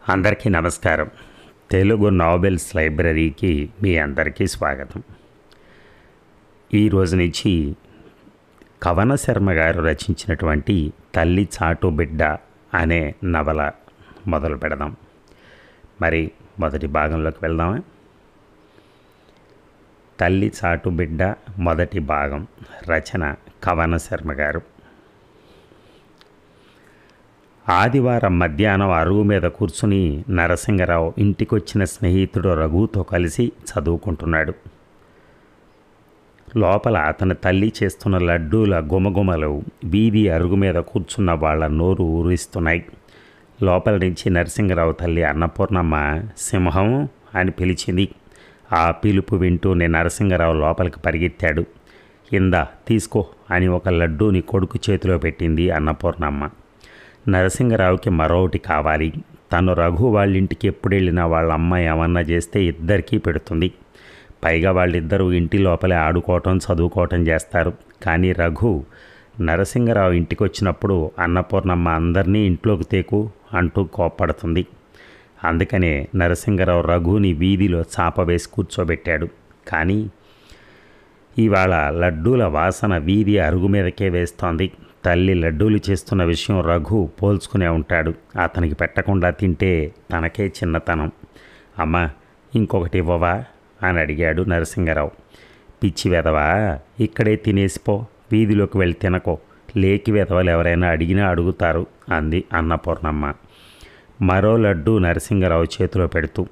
అందరికీ నమస్కారం. తెలుగు నావెల్స్ లైబ్రరీకి మీ అందరికీ స్వాగతం. ఈరోజు నుంచి కవన శర్మ గారు రచించినటువంటి తల్లి చాటు బిడ్డ అనే నవల మొదలు పెడదాం. మరి మొదటి భాగంలోకి వెళ్దామా? తల్లి చాటు బిడ్డ మొదటి భాగం, రచన కవన శర్మ గారు. ఆదివారం మధ్యాహ్నం అరుగు మీద కూర్చుని నరసింగరావు ఇంటికొచ్చిన స్నేహితుడు రఘుతో కలిసి చదువుకుంటున్నాడు. లోపల అతని తల్లి చేస్తున్న లడ్డూల గుమగుమలు వీధి అరుగు మీద కూర్చున్న వాళ్ళ నోరు ఊరిస్తున్నాయి. లోపల నుంచి నరసింగరావు తల్లి అన్నపూర్ణమ్మ సింహం అని పిలిచింది. ఆ పిలుపు వింటూనే నరసింగరావు లోపలికి పరిగెత్తాడు. ఇందా తీసుకో అని ఒక లడ్డూని కొడుకు చేతిలో పెట్టింది అన్నపూర్ణమ్మ. నరసింగరావుకి మరొకటి కావాలి. తను రఘు వాళ్ళింటికి ఎప్పుడు వెళ్ళినా వాళ్ళ అమ్మ ఏమన్నా చేస్తే ఇద్దరికీ పెడుతుంది. పైగా వాళ్ళిద్దరూ ఇంటి లోపలే ఆడుకోవటం చదువుకోవటం చేస్తారు. కానీ రఘు నరసింగరావు ఇంటికి వచ్చినప్పుడు అన్నపూర్ణమ్మ అందరినీ ఇంట్లోకి తేకు అంటూ కోప్పడుతుంది. అందుకనే నరసింగరావు రఘుని వీధిలో చాప వేసి కూర్చోబెట్టాడు. కానీ ఇవాళ లడ్డూల వాసన వీధి అరుగు మీదకే వేస్తోంది. తల్లి లడ్డూలు చేస్తున్న విషయం రఘు పోల్చుకునే ఉంటాడు. అతనికి పెట్టకుండా తింటే తనకే చిన్నతనం. అమ్మా ఇంకొకటి ఇవ్వవా అని అడిగాడు నరసింగరావు. పిచ్చి వెధవా, ఇక్కడే తినేసిపో, వీధిలోకి వెళ్ళి తినకో, లేకి వెధవలు ఎవరైనా అడిగినా అడుగుతారు అంది అన్నపూర్ణమ్మ మరో లడ్డు నరసింగరావు చేతిలో పెడుతూ.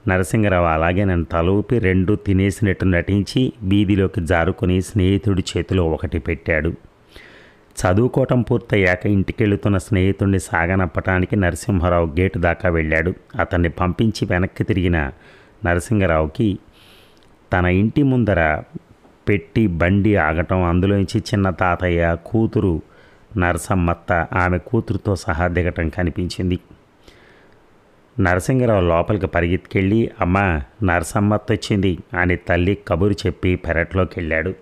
నరసింగరావు అలాగే నన్ను తలూపి రెండు తినేసినట్టు నటించి వీధిలోకి జారుకొని స్నేహితుడి చేతిలో ఒకటి పెట్టాడు. చదువుకోవటం పూర్తయ్యాక ఇంటికెళ్తున్న స్నేహితుడిని సాగనప్పటానికి నరసింహారావు గేటు దాకా వెళ్ళాడు. అతన్ని పంపించి వెనక్కి తిరిగిన నరసింగరావుకి తన ఇంటి ముందర పెట్టి బండి ఆగటం, అందులోంచి చిన్న తాతయ్య కూతురు నరసమ్మత్త ఆమె కూతురుతో సహా దిగటం కనిపించింది. నరసింగరావు లోపలికి పరిగెత్తుకెళ్ళి అమ్మా నరసమ్మత్త వచ్చింది అని తల్లి కబురు చెప్పి పెరట్లోకి వెళ్ళాడు.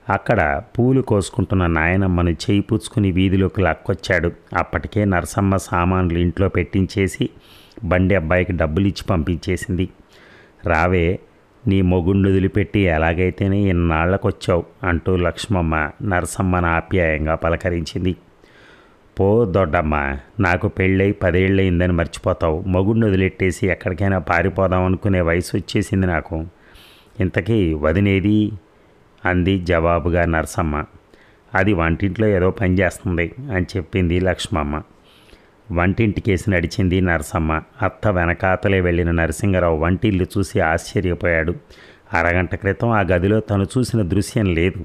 అక్కడ పూలు కోసుకుంటున్న నాయనమ్మను చేయి పుచ్చుకుని వీధిలోకి లాక్కొచ్చాడు. అప్పటికే నరసమ్మ సామాన్లు ఇంట్లో పెట్టించేసి బండి అబ్బాయికి డబ్బులు ఇచ్చి పంపించేసింది. రావే, నీ మొగుండు వదిలిపెట్టి ఎలాగైతేనే ఇన్నాళ్లకొచ్చావు అంటూ లక్ష్మమ్మ నరసమ్మను ఆప్యాయంగా పలకరించింది. పో దొడ్డమ్మ, నాకు పెళ్ళై 10 ఏళ్ళయిందని మర్చిపోతావు. మొగుండు వదిలెట్టేసి ఎక్కడికైనా పారిపోదాం అనుకునే వయసు వచ్చేసింది నాకు. ఇంతకీ వదినేది అంది జవాబుగా నరసమ్మ. అది వంటింట్లో ఏదో పని చేస్తుంది అని చెప్పింది లక్ష్మమ్మ. వంటింటికేసి నడిచింది నరసమ్మ. అత్త వెనకాతలే వెళ్ళిన నరసింగరావు వంటిల్లు చూసి ఆశ్చర్యపోయాడు. అరగంట క్రితం ఆ గదిలో తను చూసిన దృశ్యం లేదు.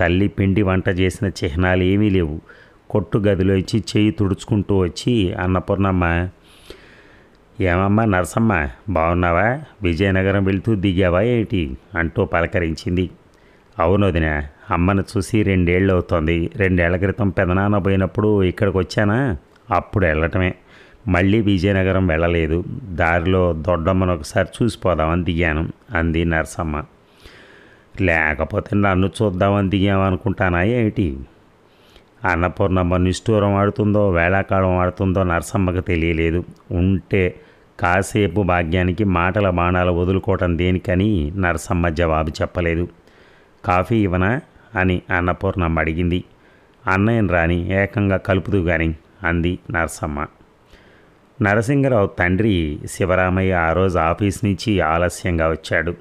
తల్లి పిండి వంట చేసిన చిహ్నాలు ఏమీ లేవు. కొట్టు గదిలోంచి చేయి తుడుచుకుంటూ వచ్చి అన్నపూర్ణమ్మ, ఏమమ్మా నరసమ్మ బాగున్నావా, విజయనగరం వెళ్తూ దిగావా ఏంటి అంటూ పలకరించింది. అవును వదిన, అమ్మను చూసి 2 ఏళ్ళు అవుతోంది. 2 ఏళ్ల క్రితం పెదనాన్న పోయినప్పుడు ఇక్కడికి వచ్చానా, అప్పుడు వెళ్ళటమే. మళ్ళీ విజయనగరం వెళ్ళలేదు. దారిలో దొడ్డమ్మను ఒకసారి చూసిపోదామని దిగాను అంది నరసమ్మ. లేకపోతే నన్ను చూద్దామని దిగామనుకుంటానా ఏమిటి? అన్నపూర్ణమ్మ నిష్ఠూరం ఆడుతుందో వేళాకాలం ఆడుతుందో నరసమ్మకు తెలియలేదు. ఉంటే కాసేపు భాగ్యానికి మాటల బాణాలు వదులుకోవటం దేనికని నరసమ్మ జవాబు చెప్పలేదు. కాఫీ ఇవ్వనా అని అన్నపూర్ణమ్మ అడిగింది. అన్నయ్యను రాని ఏకంగా కలుపుతూ గాని అంది నరసమ్మ. నరసింగరావు తండ్రి శివరామయ్య ఆ రోజు ఆఫీస్ నుంచి ఆలస్యంగా వచ్చాడు.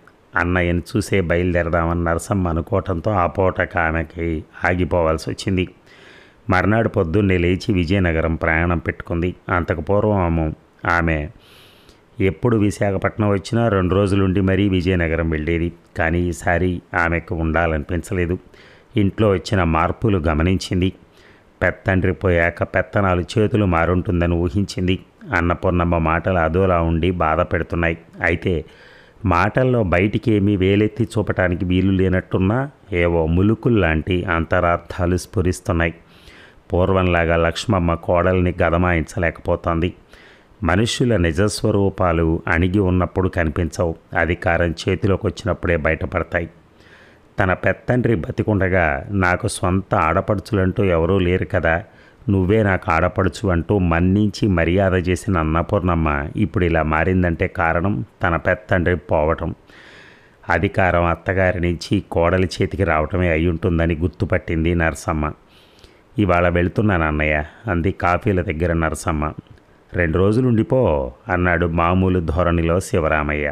అన్నయ్యను చూసే బయలుదేరదామని నరసమ్మ అనుకోవటంతో ఆ పూటకు ఆమెకి ఆగిపోవాల్సి వచ్చింది. మర్నాడు పొద్దున్నే లేచి విజయనగరం ప్రయాణం పెట్టుకుంది. అంతకు పూర్వం ఆమె ఎప్పుడు విశాఖపట్నం వచ్చినా 2 రోజులుండి మరీ విజయనగరం వెళ్ళేది. కానీ ఈసారి ఆమెకు ఉండాలనిపించలేదు. ఇంట్లో వచ్చిన మార్పులు గమనించింది. పెత్తండ్రి పోయాక పెత్తనాలు చేతులు మారుంటుందని ఊహించింది. అన్నపూర్ణమ్మ మాటలు అదోలా ఉండి బాధ పెడుతున్నాయి. అయితే మాటల్లో బయటికి ఏమీ వేలెత్తి చూపటానికి వీలు లేనట్టున్నా ఏవో ములుకుల్లాంటి అంతరార్థాలు స్ఫురిస్తున్నాయి. పూర్వంలాగా లక్ష్మమ్మ కోడల్ని గదమాయించలేకపోతోంది. మనుష్యుల నిజస్వరూపాలు అణిగి ఉన్నప్పుడు కనిపించవు, అధికారం చేతిలోకి వచ్చినప్పుడే బయటపడతాయి. తన పెత్తండ్రి బతికుండగా నాకు సొంత ఆడపడుచులంటూ ఎవరూ లేరు కదా, నువ్వే నాకు ఆడపడుచు అంటూ మన్నించి మర్యాద చేసిన అన్నపూర్ణమ్మ ఇప్పుడు ఇలా మారిందంటే కారణం తన పెత్తండ్రి పోవటం. అధికారం అత్తగారి నుంచి కోడలి చేతికి రావటమే అయ్యుంటుందని గుర్తుపట్టింది నరసమ్మ. ఇవాళ వెళుతున్నాను అన్నయ్య అంది కాఫీల దగ్గర నరసమ్మ. 2 రోజులుండిపో అన్నాడు మామూలు ధోరణిలో శివరామయ్య.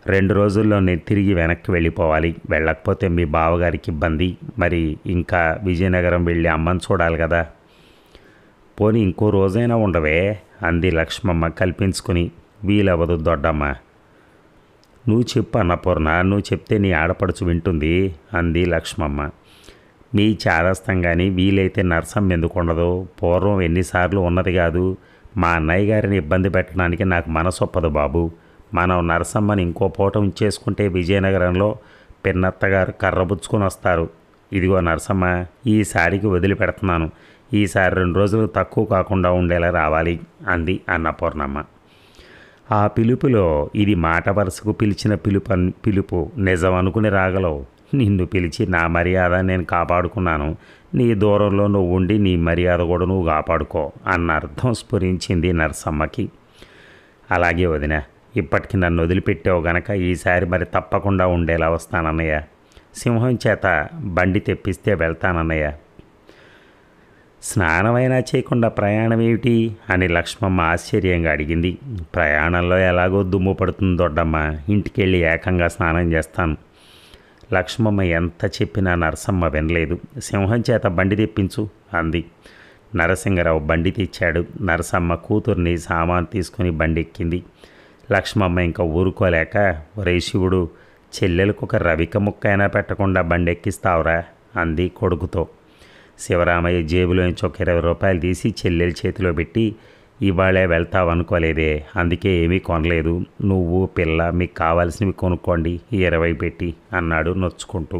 2 రోజుల్లో నేను తిరిగి వెనక్కి వెళ్ళిపోవాలి. వెళ్ళకపోతే మీ బావగారికి ఇబ్బంది. మరి ఇంకా విజయనగరం వెళ్ళి అమ్మని చూడాలి కదా. పోనీ ఇంకో రోజైనా ఉండవే అంది లక్ష్మమ్మ కల్పించుకుని. వీలవదు దొడ్డమ్మ. నువ్వు చెప్పు అన్నపూర్ణ, నువ్వు చెప్తే నీ ఆడపడుచు వింటుంది అంది లక్ష్మమ్మ. మీ చాదస్తం కానీ వీలైతే నరసమ్మ ఎందుకు ఉండదు? పూర్వం ఎన్నిసార్లు ఉన్నది కాదు. మా అన్నయ్య గారిని ఇబ్బంది పెట్టడానికి నాకు మనసొప్పదు బాబు. మనం నరసమ్మని ఇంకో పూట ఉంచేసుకుంటే విజయనగరంలో పిన్నత్తగారు కర్రబుచ్చుకొని వస్తారు. ఇదిగో నరసమ్మ, ఈసారికి వదిలిపెడుతున్నాను. ఈసారి 2 రోజులు తక్కువ కాకుండా ఉండేలా రావాలి అంది అన్నపూర్ణమ్మ. ఆ పిలుపులో ఇది మాట వరుసకు పిలిచిన పిలుపు నిజం అనుకుని రాగలవు. నిన్ను పిలిచి నా మర్యాద నేను కాపాడుకున్నాను. నీ దూరంలో నువ్వు ఉండి నీ మర్యాద కూడా నువ్వు కాపాడుకో అన్న అర్థం స్ఫురించింది నరసమ్మకి. అలాగే వదిన, ఇప్పటికి నన్ను వదిలిపెట్టావు గనక ఈసారి మరి తప్పకుండా ఉండేలా వస్తానన్నయ్య. సింహం చేత బండి తెప్పిస్తే వెళ్తానన్నయ్య. స్నానమైనా చేయకుండా ప్రయాణం ఏమిటి అని లక్ష్మమ్మ ఆశ్చర్యంగా అడిగింది. ప్రయాణంలో ఎలాగో దుమ్ము పడుతుంది దొడ్డమ్మ, ఇంటికెళ్ళి ఏకంగా స్నానం చేస్తాను. లక్ష్మమ్మ ఎంత చెప్పినా నరసమ్మ వినలేదు. సింహం చేత బండి తెప్పించు అంది. నరసింగరావు బండి తెచ్చాడు. నరసమ్మ కూతుర్ని సామాన్ తీసుకుని బండి ఎక్కింది. లక్ష్మమ్మ ఇంకా ఊరుకోలేక, ఒరే శివుడు, చెల్లెలకు ఒక రవిక ముక్క అయినా పెట్టకుండా బండి ఎక్కిస్తావురా అంది కొడుకుతో. శివరామయ్య జేబులోంచి ఒక 20 రూపాయలు తీసి చెల్లెల చేతిలో పెట్టి, ఇవాళే వెళ్తావు అనుకోలేదే, అందుకే ఏమీ కొనలేదు. నువ్వు పిల్ల మీకు కావాల్సినవి కొనుక్కోండి 20 పెట్టి అన్నాడు నొచ్చుకుంటూ.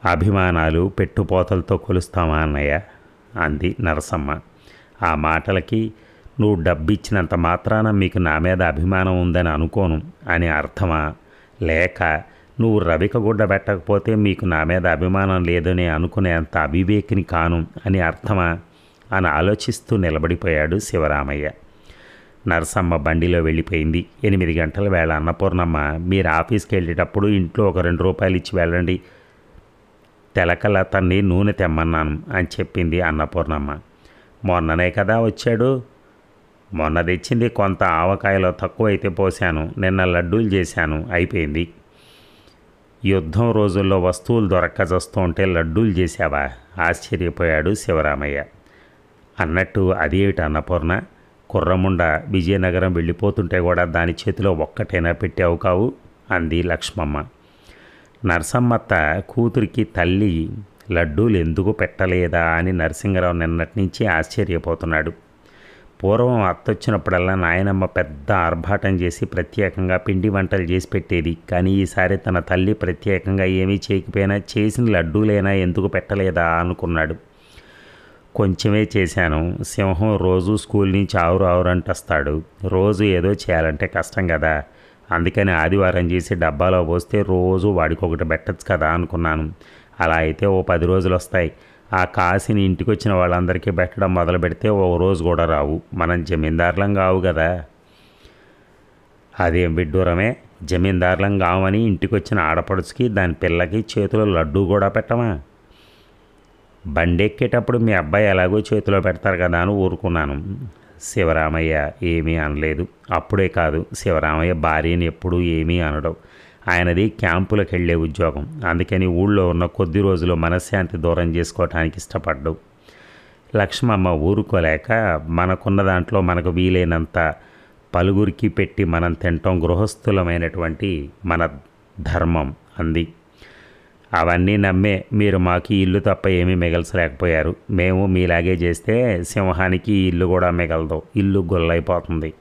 అభిమానాలు పెట్టుపోతలతో కొలుస్తామా అన్నయ్య అంది నరసమ్మ. ఆ మాటలకి నువ్వు డబ్బిచ్చినంత మాత్రాన మీకు నా మీద అభిమానం ఉందని అనుకోను అని అర్థమా, లేక నువ్వు రవిక గుడ్డ పెట్టకపోతే మీకు నా మీద అభిమానం లేదని అనుకునేంత అవివేకిని కాను అని అర్థమా అని ఆలోచిస్తూ నిలబడిపోయాడు శివరామయ్య. నరసమ్మ బండిలో వెళ్ళిపోయింది. 8 గంటల వేళ అన్నపూర్ణమ్మ, మీరు ఆఫీస్కి వెళ్ళేటప్పుడు ఇంట్లో ఒక 2 రూపాయలు ఇచ్చి వెళ్ళండి, తెలకల తన్ని నూనె తెమ్మన్నాను అని చెప్పింది అన్నపూర్ణమ్మ. మొన్ననే కదా వచ్చాడు. మొన్న తెచ్చింది కొంత ఆవకాయలో తక్కువైతే పోశాను, నిన్న లడ్డూలు చేశాను, అయిపోయింది. యుద్ధం రోజుల్లో వస్తువులు దొరక్క చస్తుంటే లడ్డూలు చేశావా ఆశ్చర్యపోయాడు శివరామయ్య. అన్నట్టు అదేమిటి అన్నపూర్ణ, కుర్రముండ విజయనగరం వెళ్ళిపోతుంటే కూడా దాని చేతిలో ఒక్కటైనా పెట్టావు కావు అంది లక్ష్మమ్మ. నరసమ్మత్త కూతురికి తల్లి లడ్డూలు ఎందుకు పెట్టలేదా అని నరసింగరావు నిన్నటి నుంచి ఆశ్చర్యపోతున్నాడు. పూర్వం అత్తొచ్చినప్పుడల్లా నాయనమ్మ పెద్ద ఆర్భాటం చేసి ప్రత్యేకంగా పిండి వంటలు చేసి పెట్టేది. కానీ ఈసారి తన తల్లి ప్రత్యేకంగా ఏమీ చేయకపోయినా చేసిన లడ్డూలైనా ఎందుకు పెట్టలేదా అనుకున్నాడు. కొంచెమే చేశాను. సింహం రోజు స్కూల్ నుంచి ఆవురంటొస్తాడు. రోజు ఏదో చేయాలంటే కష్టం కదా, అందుకని ఆదివారం చేసి డబ్బాలో పోస్తే రోజు వాడికొకటి పెట్టచ్చు కదా అనుకున్నాను. అలా అయితే ఓ 10 రోజులు వస్తాయి. ఆ కాసిని ఇంటికి వచ్చిన వాళ్ళందరికీ పెట్టడం మొదలు పెడితే ఓ రోజు కూడా రావు. మనం జమీందారులం కావు కదా. అదేం విడ్డూరమే, జమీందారులం కావని ఇంటికి వచ్చిన ఆడపడుచుకి దాని పిల్లకి చేతిలో లడ్డూ కూడా పెట్టమా? బండి ఎక్కేటప్పుడు మీ అబ్బాయి ఎలాగో చేతిలో పెడతారు కదా అని ఊరుకున్నాను. శివరామయ్య ఏమీ అనలేదు. అప్పుడే కాదు, శివరామయ్య భార్యని ఎప్పుడూ ఏమీ అనడం. ఆయనది క్యాంపులకు వెళ్ళే ఉద్యోగం. అందుకని ఊళ్ళో ఉన్న కొద్ది రోజులు మనశ్శాంతి దూరం చేసుకోవటానికి ఇష్టపడ్డావు. లక్ష్మమ్మ ఊరుకోలేక, మనకున్న దాంట్లో మనకు వీలైనంత పలుగురికి పెట్టి మనం తినటం గృహస్థులమైనటువంటి మన ధర్మం అంది. అవన్నీ నమ్మే మీరు మాకు ఇల్లు తప్ప ఏమీ మిగల్చలేకపోయారు. మేము మీలాగే చేస్తే సింహానికి ఇల్లు కూడా మిగలదు, ఇల్లు గొల్లైపోతుంది.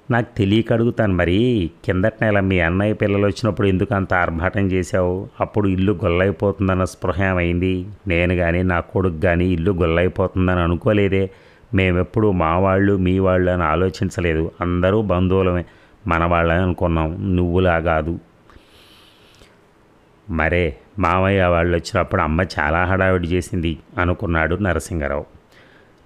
నాకు తెలియక అడుగుతాను, మరి కిందటి నెల మీ అన్నయ్య పిల్లలు వచ్చినప్పుడు ఎందుకు అంత ఆర్భాటం చేశావు? అప్పుడు ఇల్లు గొల్లైపోతుందన్న స్పృహ ఏమైంది? నేను కానీ నా కొడుకు కానీ ఇల్లు గొల్లైపోతుందని అనుకోలేదే. మేమెప్పుడు మా వాళ్ళు మీ వాళ్ళు అని ఆలోచించలేదు. అందరూ బంధువులమే, మన వాళ్ళని అనుకున్నాం, నువ్వులా కాదు. మరే మామయ్య వాళ్ళు వచ్చినప్పుడు అమ్మ చాలా హడావిడి చేసింది అనుకున్నాడు నరసింగరావు.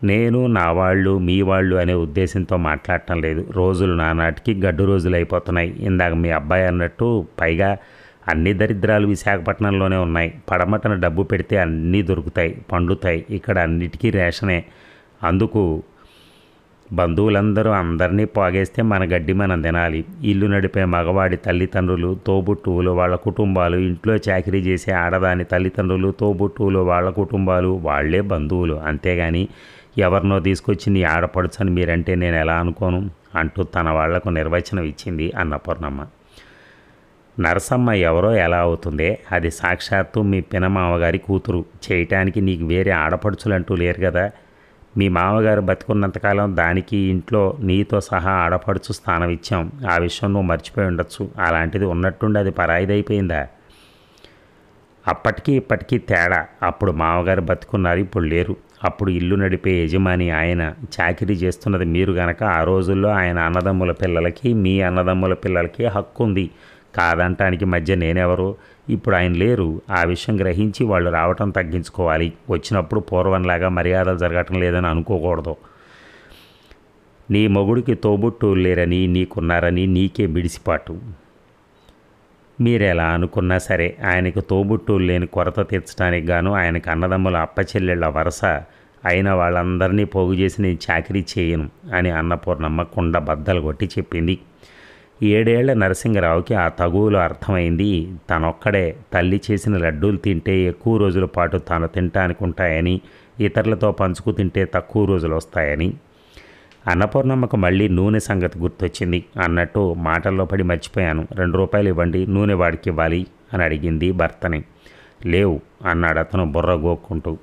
నేను నా వాళ్ళు మీ వాళ్ళు అనే ఉద్దేశంతో మాట్లాడటం లేదు. రోజులు నానాటికి గడ్డు రోజులు అయిపోతున్నాయి. ఇందాక మీ అబ్బాయి అన్నట్టు పైగా అన్ని దరిద్రాలు విశాఖపట్నంలోనే ఉన్నాయి. పడమటన డబ్బు పెడితే అన్నీ దొరుకుతాయి, పండుతాయి. ఇక్కడ అన్నిటికీ రేషనే. అందుకు బంధువులందరూ అందరినీ పోగేస్తే మన గడ్డి మనం తినాలి. ఇల్లు నడిపే మగవాడి తల్లిదండ్రులు, తోబుట్టువులు, వాళ్ళ కుటుంబాలు, ఇంట్లో చాకరీ చేసే ఆడదాని తల్లిదండ్రులు, తోబుట్టువులు, వాళ్ళ కుటుంబాలు, వాళ్లే బంధువులు. అంతేగాని ఎవరినో తీసుకొచ్చి నీ ఆడపడుచని మీరంటే నేను ఎలా అనుకోను అంటూ తన వాళ్లకు నిర్వచనం ఇచ్చింది అన్నపూర్ణమ్మ. నరసమ్మ ఎవరో ఎలా అవుతుందే? అది సాక్షాత్తు మీ పినమామగారి కూతురు. చేయటానికి నీకు వేరే ఆడపడుచులంటూ లేరు కదా. మీ మామగారు బతికున్నంతకాలం దానికి ఇంట్లో నీతో సహా ఆడపడుచు స్థానం ఇచ్చాం. ఆ విషయం నువ్వు మర్చిపోయి ఉండొచ్చు. అలాంటిది ఉన్నట్టుండి అది పరాయిదైపోయిందా? అప్పటికీ ఇప్పటికీ తేడా. అప్పుడు మామగారు బతుకున్నారు, ఇప్పుడు లేరు. అప్పుడు ఇల్లు నడిపే యజమాని ఆయన, చాకిరీ చేస్తున్నది మీరు గనక ఆ రోజుల్లో ఆయన అన్నదమ్ముల పిల్లలకి మీ అన్నదమ్ముల పిల్లలకి హక్కు ఉంది. కాదంటానికి మధ్య నేనెవరు? ఇప్పుడు ఆయన లేరు. ఆ విషయం గ్రహించి వాళ్ళు రావటం తగ్గించుకోవాలి. వచ్చినప్పుడు పూర్వంలాగా మర్యాదలు జరగటం లేదని అనుకోకూడదు. నీ మొగుడికి తోబుట్టువులు లేరని, నీకున్నారని నీకే బిడిసిపాటు. మీరెలా అనుకున్నా సరే ఆయనకు తోబుట్టువులు లేని కొరత తీర్చడానికి గాను ఆయనకు అన్నదమ్ముల అప్పచెల్లెళ్ళ వరస అయిన వాళ్ళందరినీ పోగు చేసి నేను చాకరీ చేయను అని అన్నపూర్ణమ్మ కుండ బద్దలు కొట్టి చెప్పింది. 7 ఏళ్ల నరసింగరావుకి ఆ తగువులో అర్థమైంది. తనొక్కడే తల్లి చేసిన లడ్డూలు తింటే ఎక్కువ రోజుల పాటు తాను తినటానికి ఉంటాయని, ఇతరులతో పంచుకు తింటే తక్కువ రోజులు వస్తాయని. అన్నపూర్ణమ్మకు మళ్ళీ నూనె సంగతి గుర్తొచ్చింది. అన్నట్టు మాటల్లో పడి మర్చిపోయాను. 2 రూపాయలు ఇవ్వండి, నూనె వాడికి ఇవ్వాలి అని అడిగింది భర్తని. లేవు అన్నాడు అతను బుర్ర గోక్కుంటూ.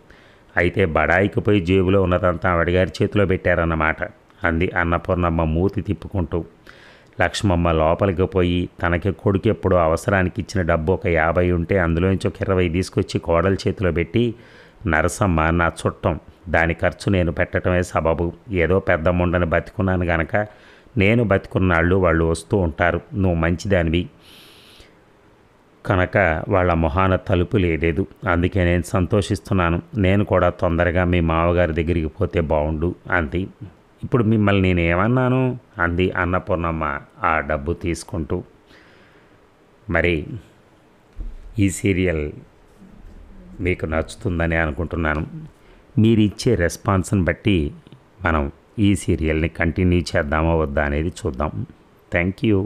అయితే బడాయికి పోయి జేబులో ఉన్నదంతా ఆవిడగారి చేతిలో పెట్టారన్నమాట అంది అన్నపూర్ణమ్మ మూతి తిప్పుకుంటూ. లక్ష్మమ్మ లోపలికి పోయి తనకి కొడుకు ఎప్పుడో అవసరానికి ఇచ్చిన డబ్బు ఒక 50 ఉంటే అందులోంచి ఒక 20 తీసుకొచ్చి కోడల చేతిలో పెట్టి, నరసమ్మ నా చుట్టం, దాని ఖర్చు నేను పెట్టడమే సబబు. ఏదో పెద్ద ముండని బతికున్నాను గనక నేను బతికున్నాళ్ళు వాళ్ళు వస్తూ ఉంటారు. నువ్వు మంచిదానివి కనుక వాళ్ళ మొహాన తలుపు లేదు. అందుకే నేను సంతోషిస్తున్నాను. నేను కూడా తొందరగా మీ మామగారి దగ్గరికి పోతే బాగుండు అంది. ఇప్పుడు మిమ్మల్ని నేనేమన్నాను అంది అన్నపూర్ణమ్మ ఆ డబ్బు తీసుకుంటూ. మరి ఈ సీరియల్ మీకు నచ్చుతుందని అనుకుంటున్నాను. మీరు ఇచ్చే రెస్పాన్స్ని బట్టి మనం ఈ సీరియల్ని కంటిన్యూ చేద్దామో వద్దా అనేది చూద్దాం. Thank you.